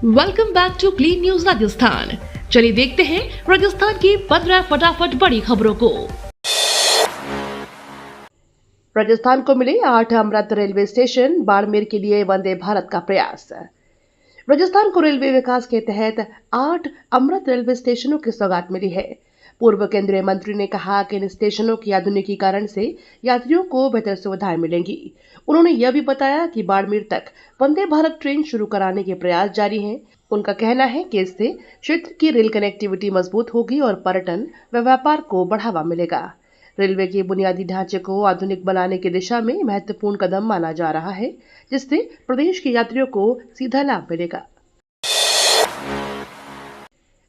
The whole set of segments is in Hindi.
Welcome back to clean news Rajasthan. चलिए देखते हैं राजस्थान की 15 फटाफट बड़ी खबरों को। राजस्थान को मिले 8 अमृत रेलवे स्टेशन, बाड़मेर के लिए वंदे भारत का प्रयास। राजस्थान को रेलवे विकास के तहत 8 अमृत रेलवे स्टेशनों की सौगात मिली है। पूर्व केंद्रीय मंत्री ने कहा कि इन स्टेशनों के आधुनिकीकरण से यात्रियों को बेहतर सुविधाएं मिलेंगी। उन्होंने यह भी बताया कि बाड़मेर तक वंदे भारत ट्रेन शुरू कराने के प्रयास जारी हैं। उनका कहना है कि इससे क्षेत्र की रेल कनेक्टिविटी मजबूत होगी और पर्यटन व व्यापार को बढ़ावा मिलेगा। रेलवे के बुनियादी ढांचे को आधुनिक बनाने की दिशा में महत्वपूर्ण कदम माना जा रहा है, जिससे प्रदेश के यात्रियों को सीधा लाभ मिलेगा।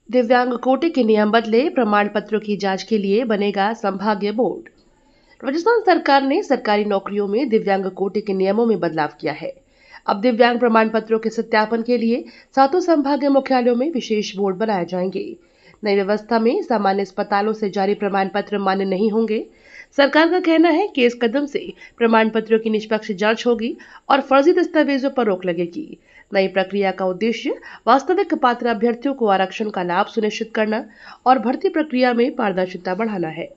दिव्यांग कोटे के नियम बदले, प्रमाण पत्रों की जांच के लिए बनेगा संभागीय बोर्ड। राजस्थान सरकार ने सरकारी नौकरियों में दिव्यांग कोटे के नियमों में बदलाव किया है। अब दिव्यांग प्रमाण पत्रों के सत्यापन के लिए 7 संभागीय मुख्यालयों में विशेष बोर्ड बनाए जाएंगे। नई व्यवस्था में सामान्य अस्पतालों से जारी प्रमाण पत्र मान्य नहीं होंगे। सरकार का कहना है कि इस कदम से प्रमाण पत्रों की निष्पक्ष जांच होगी और फर्जी दस्तावेजों पर रोक लगेगी। नई प्रक्रिया का उद्देश्य वास्तविक पात्र अभ्यर्थियों को आरक्षण का लाभ सुनिश्चित करना और भर्ती प्रक्रिया में पारदर्शिता बढ़ाना है।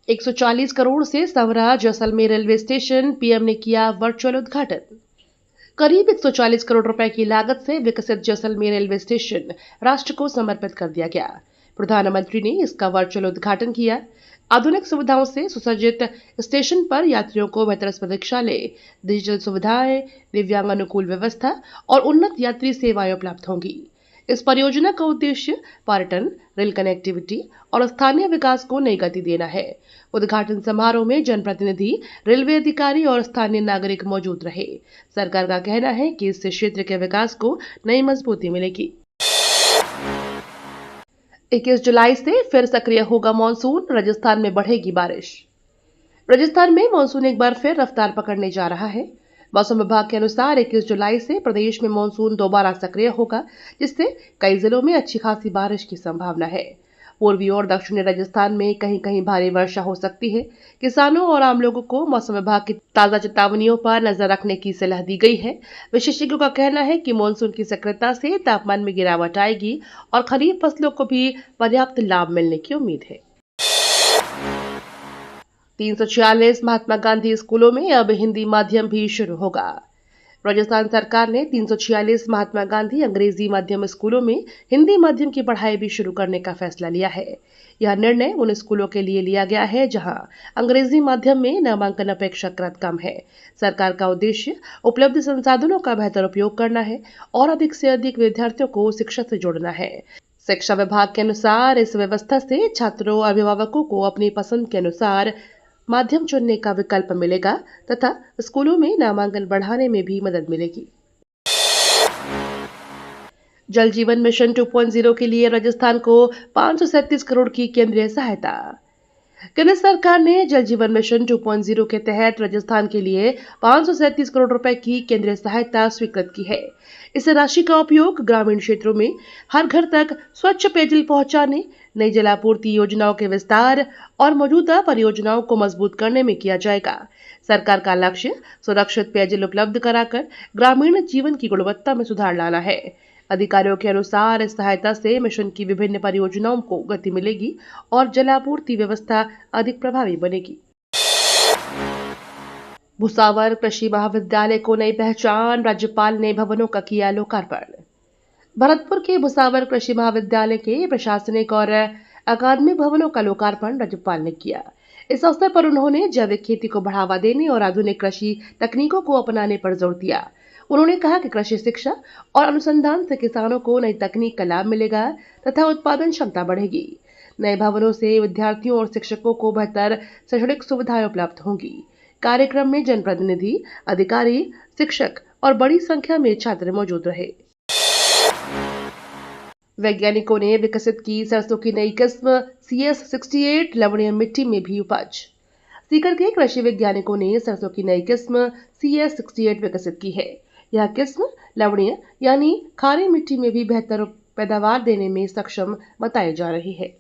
140 करोड़ से Sanwara Jaisalmer railway station, PM ने किया वर्चुअल उद्घाटन। करीब 140 करोड़ रुपए की लागत से विकसित जैसलमेर रेलवे स्टेशन राष्ट्र को समर्पित कर दिया गया। प्रधानमंत्री ने इसका वर्चुअल उद्घाटन किया। आधुनिक सुविधाओं से सुसज्जित स्टेशन पर यात्रियों को बेहतर प्रतीक्षालय, डिजिटल सुविधाएं, दिव्यांग अनुकूल व्यवस्था और उन्नत यात्री सेवाएं उपलब्ध होंगी। इस परियोजना का उद्देश्य पर्यटन, रेल कनेक्टिविटी और स्थानीय विकास को नई गति देना है। उद्घाटन समारोह में जनप्रतिनिधि, रेलवे अधिकारी और स्थानीय नागरिक मौजूद रहे। सरकार का कहना है कि इससे क्षेत्र के विकास को नई मजबूती मिलेगी। 21 जुलाई से फिर सक्रिय होगा मानसून, राजस्थान में बढ़ेगी बारिश। राजस्थान में मानसून एक बार फिर रफ्तार पकड़ने जा रहा है। मौसम विभाग के अनुसार 21 जुलाई से प्रदेश में मानसून दोबारा सक्रिय होगा, जिससे कई जिलों में अच्छी खासी बारिश की संभावना है। पूर्वी और दक्षिणी राजस्थान में कहीं कहीं भारी वर्षा हो सकती है। किसानों और आम लोगों को मौसम विभाग की ताजा चेतावनियों पर नजर रखने की सलाह दी गई है। विशेषज्ञों का कहना है कि मानसून की सक्रियता से तापमान में गिरावट आएगी और खरीफ फसलों को भी पर्याप्त लाभ मिलने की उम्मीद है। 346 महात्मा गांधी स्कूलों में अब हिंदी माध्यम भी शुरू होगा। राजस्थान सरकार ने 346 महात्मा गांधी अंग्रेजी माध्यम स्कूलों में हिंदी माध्यम की पढ़ाई भी शुरू करने का फैसला लिया है। यह निर्णय उन स्कूलों के लिए लिया गया है जहां अंग्रेजी माध्यम में नामांकन अपेक्षाकृत कम है। सरकार का उद्देश्य उपलब्ध संसाधनों का बेहतर उपयोग करना है और अधिक से अधिक विद्यार्थियों को शिक्षा से जोड़ना है। शिक्षा विभाग के अनुसार इस व्यवस्था से छात्रों और अभिभावकों को अपनी पसंद के अनुसार माध्यम चुनने का विकल्प मिलेगा तथा स्कूलों में नामांकन बढ़ाने में भी मदद मिलेगी। जल जीवन मिशन 2.0 के लिए राजस्थान को 537 करोड़ की केंद्रीय सहायता। केंद्र सरकार ने जल जीवन मिशन 2.0 के तहत राजस्थान के लिए 537 करोड़ रुपए की केंद्रीय सहायता स्वीकृत की है। इस राशि का उपयोग ग्रामीण क्षेत्रों में हर घर तक स्वच्छ पेयजल पहुंचाने, नई जलापूर्ति योजनाओं के विस्तार और मौजूदा परियोजनाओं को मजबूत करने में किया जाएगा। सरकार का लक्ष्य सुरक्षित पेयजल उपलब्ध कराकर ग्रामीण जीवन की गुणवत्ता में सुधार लाना है। अधिकारियों के अनुसार इस सहायता से मिशन की विभिन्न परियोजनाओं को गति मिलेगी और जलापूर्ति व्यवस्था अधिक प्रभावी बनेगी। भुसावर कृषि महाविद्यालय को नई पहचान, राज्यपाल ने भवनों का किया लोकार्पण। भरतपुर के भुसावर कृषि महाविद्यालय के प्रशासनिक और अकादमिक भवनों का लोकार्पण राज्यपाल ने किया। इस अवसर पर उन्होंने जैविक खेती को बढ़ावा देने और आधुनिक कृषि तकनीकों को अपनाने पर जोर दिया। उन्होंने कहा कि कृषि शिक्षा और अनुसंधान से किसानों को नई तकनीक का लाभ मिलेगा तथा उत्पादन क्षमता बढ़ेगी। नए भवनों से विद्यार्थियों और शिक्षकों को बेहतर शैक्षणिक सुविधाएं उपलब्ध होंगी। कार्यक्रम में जनप्रतिनिधि, अधिकारी, शिक्षक और बड़ी संख्या में छात्र मौजूद रहे। वैज्ञानिकों ने विकसित की सरसों की नई किस्म CS68 लवणीय मिट्टी में भी उपज। सीकर के कृषि वैज्ञानिकों ने सरसों की नई किस्म CS68 विकसित की है। यह किस्म लवणीय यानी खारी मिट्टी में भी बेहतर पैदावार देने में सक्षम बताई जा रही है।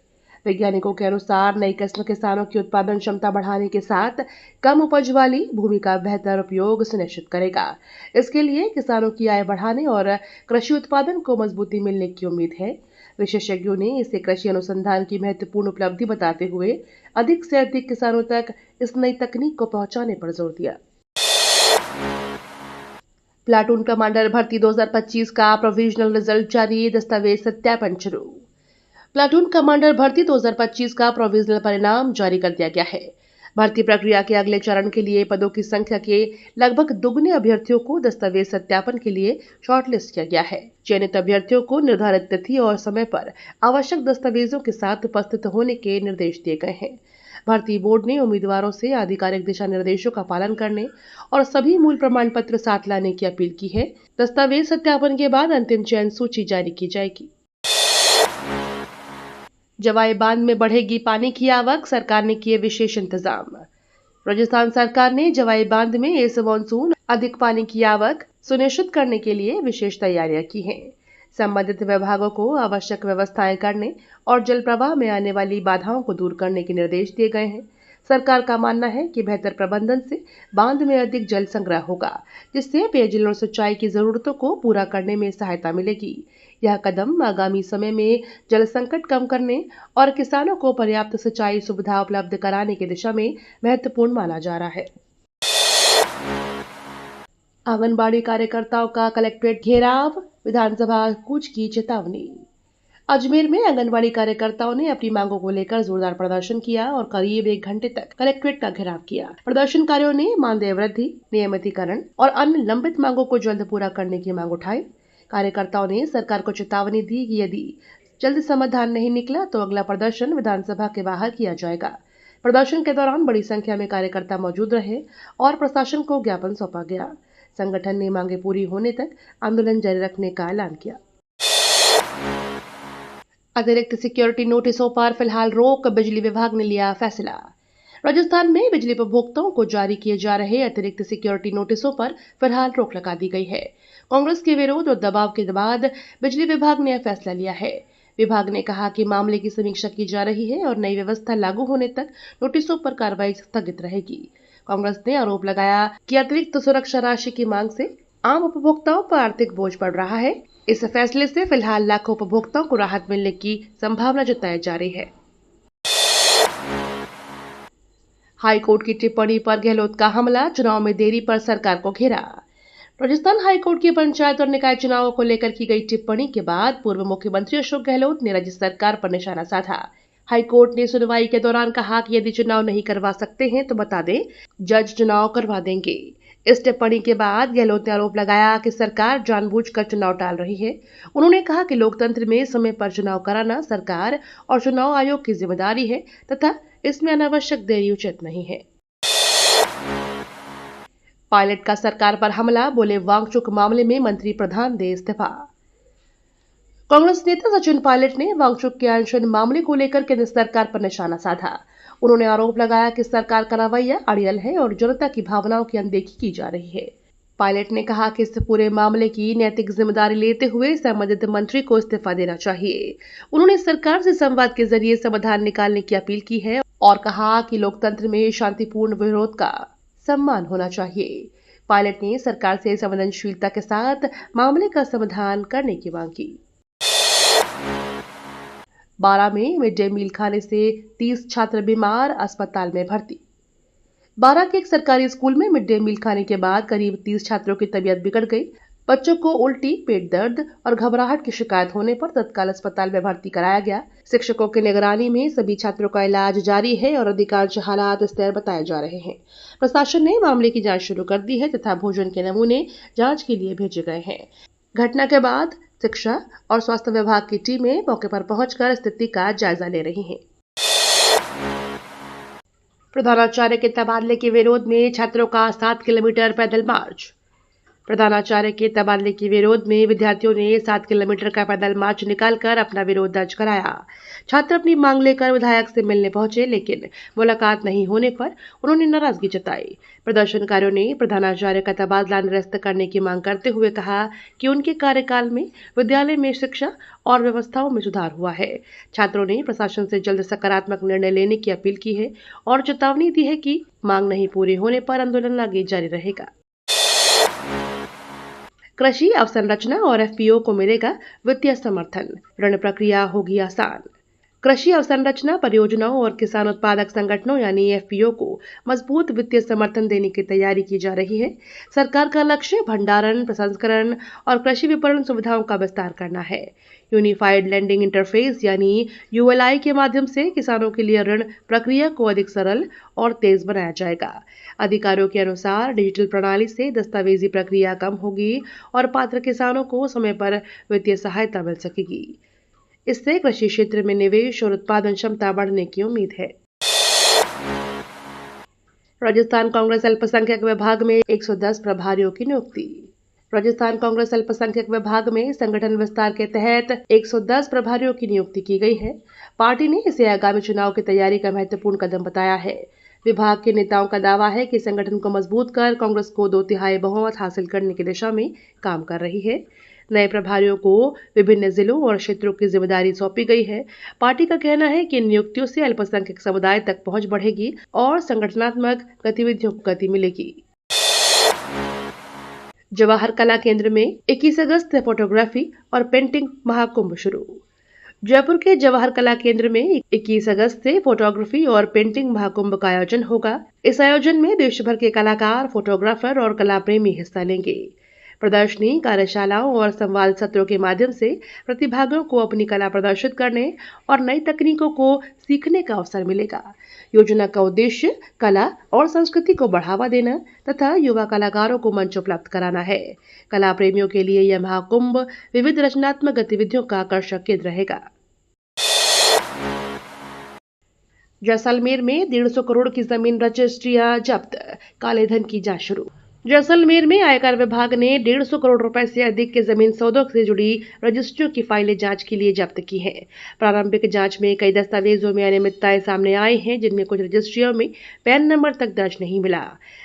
वैज्ञानिकों के अनुसार नई किस्म किसानों की उत्पादन क्षमता बढ़ाने के साथ कम उपज वाली भूमि का बेहतर उपयोग सुनिश्चित करेगा। इसके लिए किसानों की आय बढ़ाने और कृषि उत्पादन को मजबूती मिलने की उम्मीद है। विशेषज्ञों ने इसे कृषि अनुसंधान की महत्वपूर्ण उपलब्धि बताते हुए अधिक से अधिक किसानों तक इस नई तकनीक को पहुंचाने पर जोर दिया। प्लाटून कमांडर भर्ती 2025 का प्रोविजनल रिजल्ट जारी, दस्तावेज सत्यापन शुरू। प्लाटून कमांडर भर्ती 2025 का प्रोविजनल परिणाम जारी कर दिया गया है। भर्ती प्रक्रिया के अगले चरण के लिए पदों की संख्या के लगभग दुगने अभ्यर्थियों को दस्तावेज सत्यापन के लिए शॉर्टलिस्ट किया गया है। चयनित अभ्यर्थियों को निर्धारित तिथि और समय पर आवश्यक दस्तावेजों के साथ उपस्थित होने के निर्देश दिए गए हैं। भर्ती बोर्ड ने उम्मीदवारों से आधिकारिक दिशा निर्देशों का पालन करने और सभी मूल प्रमाण पत्र साथ लाने की अपील की है। दस्तावेज सत्यापन के बाद अंतिम चयन सूची जारी की जाएगी। जवाई बांध में बढ़ेगी पानी की आवक, सरकार ने किए विशेष इंतजाम। राजस्थान सरकार ने जवाई बांध में इस मानसून अधिक पानी की आवक सुनिश्चित करने के लिए विशेष तैयारियां की हैं। संबंधित विभागों को आवश्यक व्यवस्थाएं करने और जल प्रवाह में आने वाली बाधाओं को दूर करने के निर्देश दिए गए हैं। सरकार का मानना है कि बेहतर प्रबंधन से बांध में अधिक जल संग्रह होगा, जिससे पेयजल और सिंचाई की जरूरतों को पूरा करने में सहायता मिलेगी। यह कदम आगामी समय में जल संकट कम करने और किसानों को पर्याप्त सिंचाई सुविधा उपलब्ध कराने की दिशा में महत्वपूर्ण माना जा रहा है। आंगनबाड़ी कार्यकर्ताओं का कलेक्ट्रेट घेराव, विधानसभा कूच की चेतावनी। अजमेर में आंगनबाड़ी कार्यकर्ताओं ने अपनी मांगों को लेकर जोरदार प्रदर्शन किया और करीब 1 घंटे तक कलेक्ट्रेट का घेराव किया। प्रदर्शनकारियों ने मानदेय वृद्धि, नियमितीकरण और अन्य लंबित मांगों को जल्द पूरा करने की मांग उठाई। कार्यकर्ताओं ने सरकार को चेतावनी दी कि यदि जल्द समाधान नहीं निकला तो अगला प्रदर्शन विधानसभा के बाहर किया जाएगा। प्रदर्शन के दौरान बड़ी संख्या में कार्यकर्ता मौजूद रहे और प्रशासन को ज्ञापन सौंपा गया। संगठन ने मांगे पूरी होने तक आंदोलन जारी रखने का ऐलान किया। अतिरिक्त सिक्योरिटी नोटिसों पर फिलहाल रोक, बिजली विभाग ने लिया फैसला। राजस्थान में बिजली उपभोक्ताओं को जारी किए जा रहे अतिरिक्त सिक्योरिटी नोटिसों पर फिलहाल रोक लगा दी गई है। कांग्रेस के विरोध और दबाव के बाद बिजली विभाग ने यह फैसला लिया है। विभाग ने कहा कि मामले की समीक्षा की जा रही है और नई व्यवस्था लागू होने तक नोटिसों पर कार्रवाई स्थगित रहेगी। कांग्रेस ने आरोप लगाया कि अतिरिक्त सुरक्षा राशि की मांग से आम उपभोक्ताओं पर आर्थिक बोझ बढ़ रहा है। इस फैसले से फिलहाल लाखों उपभोक्ताओं को राहत मिलने की संभावना जताई जा रही है। हाईकोर्ट की टिप्पणी पर गहलोत का हमला, चुनाव में देरी पर सरकार को घेरा। राजस्थान हाईकोर्ट की पंचायत और निकाय चुनावों को लेकर की गई टिप्पणी के बाद पूर्व मुख्यमंत्री अशोक गहलोत ने राज्य सरकार पर निशाना साधा। हाईकोर्ट ने सुनवाई के दौरान कहा कि यदि चुनाव नहीं करवा सकते हैं तो बता दें, जज चुनाव करवा देंगे। इस टिप्पणी के बाद गहलोत ने आरोप लगाया कि सरकार जानबूझकर चुनाव टाल रही है। उन्होंने कहा कि लोकतंत्र में समय पर चुनाव कराना सरकार और चुनाव आयोग की जिम्मेदारी है तथा इसमें अनावश्यक देरी उचित नहीं है। पायलट का सरकार पर हमला, बोले वांगचुक मामले में मंत्री प्रधान दे इस्तीफा। कांग्रेस नेता सचिन पायलट ने वांगचुक के अनशन मामले को लेकर केंद्र सरकार पर निशाना साधा। उन्होंने आरोप लगाया कि सरकार का रवैया अड़ियल है और जनता की भावनाओं की अनदेखी की जा रही है। पायलट ने कहा कि इस पूरे मामले की नैतिक जिम्मेदारी लेते हुए संबंधित मंत्री को इस्तीफा देना चाहिए। उन्होंने सरकार से संवाद के जरिए समाधान निकालने की अपील की है और कहा कि लोकतंत्र में शांतिपूर्ण विरोध का सम्मान होना चाहिए। पायलट ने सरकार से संवेदनशीलता के साथ मामले का समाधान करने की मांग की। 12 में मिड डे मील खाने से 30 छात्र बीमार, अस्पताल में भर्ती। 12 के एक सरकारी स्कूल में मिड डे मील खाने के बाद करीब 30 छात्रों की तबीयत बिगड़ गई। बच्चों को उल्टी, पेट दर्द और घबराहट की शिकायत होने पर तत्काल अस्पताल में भर्ती कराया गया। शिक्षकों की निगरानी में सभी छात्रों का इलाज जारी है और अधिकांश हालात स्थिर बताए जा रहे हैं। प्रशासन ने मामले की जांच शुरू कर दी है तथा भोजन के नमूने जांच के लिए भेजे गए हैं। घटना के बाद शिक्षा और स्वास्थ्य विभाग की टीमें मौके पर पहुंचकर स्थिति का जायजा ले रही हैं। प्रधानाचार्य के तबादले के विरोध में छात्रों का 7 किलोमीटर पैदल मार्च। प्रधानाचार्य के तबादले के विरोध में विद्यार्थियों ने 7 किलोमीटर का पैदल मार्च निकालकर अपना विरोध दर्ज कराया। छात्र अपनी मांग लेकर विधायक से मिलने पहुंचे, लेकिन मुलाकात नहीं होने पर उन्होंने नाराजगी जताई। प्रदर्शनकारियों ने प्रधानाचार्य का तबादला निरस्त करने की मांग करते हुए कहा कि उनके कार्यकाल में विद्यालय में शिक्षा और व्यवस्थाओं में सुधार हुआ है। छात्रों ने प्रशासन से जल्द सकारात्मक निर्णय लेने की अपील की है और चेतावनी दी है कि मांग नहीं पूरी होने पर आंदोलन आगे जारी रहेगा। कृषि अवसंरचना और एफपीओ को मिलेगा वित्तीय समर्थन, ऋण प्रक्रिया होगी आसान। कृषि अवसंरचना परियोजनाओं और किसान उत्पादक संगठनों यानी एफपीओ को मजबूत वित्तीय समर्थन देने की तैयारी की जा रही है। सरकार का लक्ष्य भंडारण, प्रसंस्करण और कृषि विपणन सुविधाओं का विस्तार करना है। यूनिफाइड लैंडिंग इंटरफेस यानी यूएलआई के माध्यम से किसानों के लिए ऋण प्रक्रिया को अधिक सरल और तेज बनाया जाएगा। अधिकारियों के अनुसार डिजिटल प्रणाली से दस्तावेजी प्रक्रिया कम होगी और पात्र किसानों को समय पर वित्तीय सहायता मिल सकेगी। इससे कृषि क्षेत्र में निवेश और उत्पादन क्षमता बढ़ने की उम्मीद है। राजस्थान कांग्रेस अल्पसंख्यक विभाग में 110 प्रभारियों की नियुक्ति। राजस्थान कांग्रेस अल्पसंख्यक विभाग में संगठन विस्तार के तहत 110 प्रभारियों की नियुक्ति की गई है। पार्टी ने इसे आगामी चुनाव की तैयारी का महत्वपूर्ण कदम बताया है। विभाग के नेताओं का दावा है कि संगठन को मजबूत कर कांग्रेस को 2/3 बहुमत हासिल करने की दिशा में काम कर रही है। नए प्रभारियों को विभिन्न जिलों और क्षेत्रों की जिम्मेदारी सौंपी गई है। पार्टी का कहना है कि इन नियुक्तियों से अल्पसंख्यक समुदाय तक पहुंच बढ़ेगी और संगठनात्मक गतिविधियों को गति मिलेगी। जवाहर कला केंद्र में 21 अगस्त से फोटोग्राफी और पेंटिंग महाकुंभ शुरू। जयपुर के जवाहर कला केंद्र में 21 अगस्त से फोटोग्राफी और पेंटिंग महाकुंभ का आयोजन होगा। इस आयोजन में देश भर के कलाकार, फोटोग्राफर और कला प्रेमी हिस्सा लेंगे। प्रदर्शनी, कार्यशालाओं और संवाद सत्रों के माध्यम से प्रतिभागियों को अपनी कला प्रदर्शित करने और नई तकनीकों को सीखने का अवसर मिलेगा। योजना का उद्देश्य कला और संस्कृति को बढ़ावा देना तथा युवा कलाकारों को मंच उपलब्ध कराना है। कला प्रेमियों के लिए यह महाकुंभ विविध रचनात्मक गतिविधियों का आकर्षक केंद्र रहेगा। जैसलमेर में 150 करोड़ की जमीन रजिस्ट्रियां जब्त, काले धन की जांच शुरू। जैसलमेर में आयकर विभाग ने 150 करोड़ रुपए से अधिक के जमीन सौदों से जुड़ी रजिस्ट्रियों की फाइलें जांच के लिए जब्त की हैं। प्रारंभिक जांच में कई दस्तावेजों में अनियमितताएं सामने आई हैं, जिनमें कुछ रजिस्ट्रियों में पैन नंबर तक दर्ज नहीं मिला।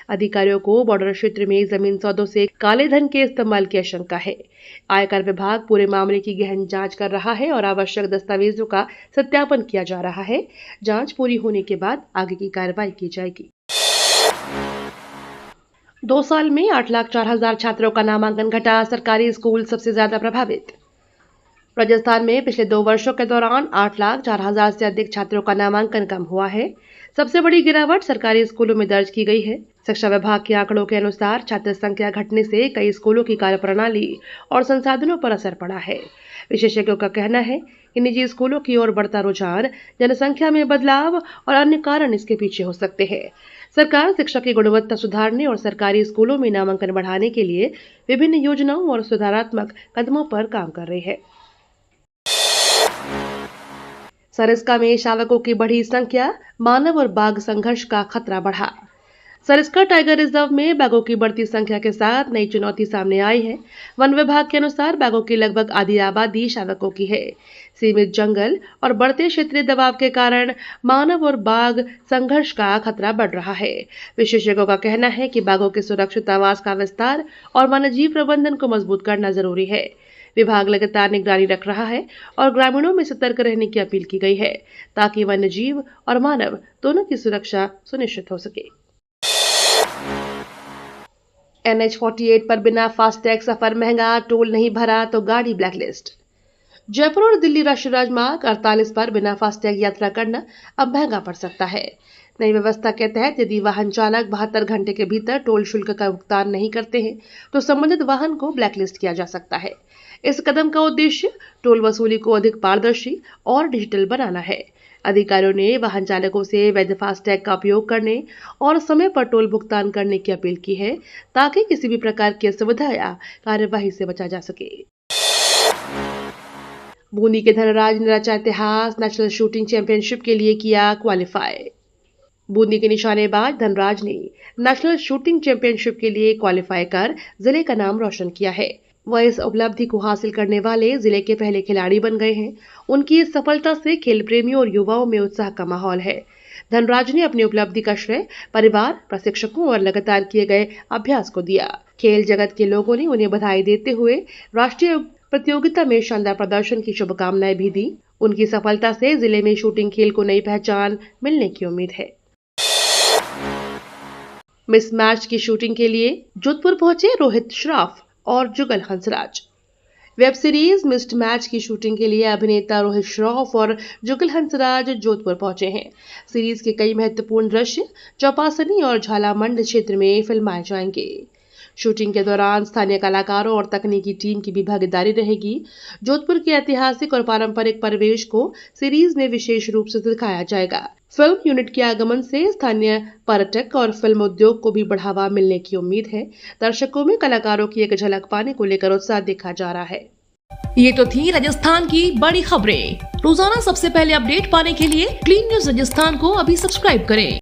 अधिकारियों को बॉर्डर क्षेत्र में जमीन सौदों से काले धन के इस्तेमाल की आशंका है। आयकर विभाग पूरे मामले की गहन जांच कर रहा है और आवश्यक दस्तावेजों का सत्यापन किया जा रहा है। जांच पूरी होने के बाद आगे की कार्रवाई की जाएगी। 2 साल में 8,04,000 छात्रों का नामांकन घटा, सरकारी स्कूल सबसे ज्यादा प्रभावित। राजस्थान में पिछले 2 वर्षों के दौरान 8,04,000 से अधिक छात्रों का नामांकन कम हुआ है। सबसे बड़ी गिरावट सरकारी स्कूलों में दर्ज की गई है। शिक्षा विभाग के आंकड़ों के अनुसार छात्र संख्या घटने से कई स्कूलों की कार्यप्रणाली और संसाधनों पर असर पड़ा है। विशेषज्ञों का कहना है कि निजी स्कूलों की ओर बढ़ता रुझान, जनसंख्या में बदलाव और अन्य कारण इसके पीछे हो सकते हैं। सरकार शिक्षा की गुणवत्ता सुधारने और सरकारी स्कूलों में नामांकन बढ़ाने के लिए विभिन्न योजनाओं और सुधारात्मक कदमों पर काम कर रही है। सरिस्का में शावकों की बढ़ी संख्या, मानव और बाघ संघर्ष का खतरा बढ़ा। सरिस्का टाइगर रिजर्व में बाघों की बढ़ती संख्या के साथ नई चुनौती सामने आई है। वन विभाग के अनुसार बाघों की लगभग आधी आबादी शावकों की है। सीमित जंगल और बढ़ते क्षेत्रीय दबाव के कारण मानव और बाघ संघर्ष का खतरा बढ़ रहा है। विशेषज्ञों का कहना है कि बाघों के सुरक्षित आवास का विस्तार और वन्यजीव प्रबंधन को मजबूत करना जरूरी है। विभाग लगातार निगरानी रख रहा है और ग्रामीणों में सतर्क रहने की अपील की गई है, ताकि वन्यजीव और मानव दोनों की सुरक्षा सुनिश्चित हो सके। NH-48 पर बिना फास्टैग सफर महंगा, टोल नहीं भरा तो गाड़ी ब्लैकलिस्ट। जयपुर और दिल्ली राष्ट्रीय राजमार्ग 48 पर बिना फास्टैग यात्रा करना अब महंगा पड़ सकता है। नई व्यवस्था के तहत यदि वाहन चालक 72 घंटे के भीतर टोल शुल्क का भुगतान नहीं करते हैं तो संबंधित वाहन को ब्लैकलिस्ट किया जा सकता है। इस कदम का उद्देश्य टोल वसूली को अधिक पारदर्शी और डिजिटल बनाना है। अधिकारियों ने वाहन चालकों से वैध फास्टैग का उपयोग करने और समय पर टोल भुगतान करने की अपील की है, ताकि किसी भी प्रकार की असुविधा या कार्यवाही से बचा जा सके। बूंदी के धनराज ने रचा इतिहास, नेशनल शूटिंग चैंपियनशिप के लिए किया क्वालिफाई। बूंदी के निशानेबाज धनराज ने नेशनल शूटिंग चैंपियनशिप के लिए क्वालिफाई कर जिले का नाम रोशन किया है। वह इस उपलब्धि को हासिल करने वाले जिले के पहले खिलाड़ी बन गए हैं। उनकी इस सफलता से खेल प्रेमियों और युवाओं में उत्साह का माहौल है। धनराज ने अपनी उपलब्धि का श्रेय परिवार, प्रशिक्षकों और लगातार किए गए अभ्यास को दिया। खेल जगत के लोगों ने उन्हें बधाई देते हुए राष्ट्रीय प्रतियोगिता में शानदार प्रदर्शन की शुभकामनाएं भी दी। उनकी सफलता से जिले में शूटिंग खेल को नई पहचान मिलने की उम्मीद है। मिस मैच की शूटिंग के लिए जोधपुर पहुंचे रोहित श्रॉफ और Jugal Hansraj. Web series missed match की शूटिंग के लिए अभिनेता रोहित श्रॉफ और जुगल हंसराज जोधपुर पहुंचे हैं। सीरीज के कई महत्वपूर्ण दृश्य चौपासनी और झालामंड क्षेत्र में फिल्माए जाएंगे। शूटिंग के दौरान स्थानीय कलाकारों और तकनीकी टीम की भी भागीदारी रहेगी। जोधपुर के ऐतिहासिक और पारंपरिक परिवेश को सीरीज में विशेष रूप से दिखाया जाएगा। फिल्म यूनिट के आगमन से स्थानीय पर्यटक और फिल्म उद्योग को भी बढ़ावा मिलने की उम्मीद है। दर्शकों में कलाकारों की एक झलक पाने को लेकर उत्साह देखा जा रहा है। ये तो थी राजस्थान की बड़ी खबरें। रोजाना सबसे पहले अपडेट पाने के लिए क्लीन न्यूज राजस्थान को अभी सब्सक्राइब करें।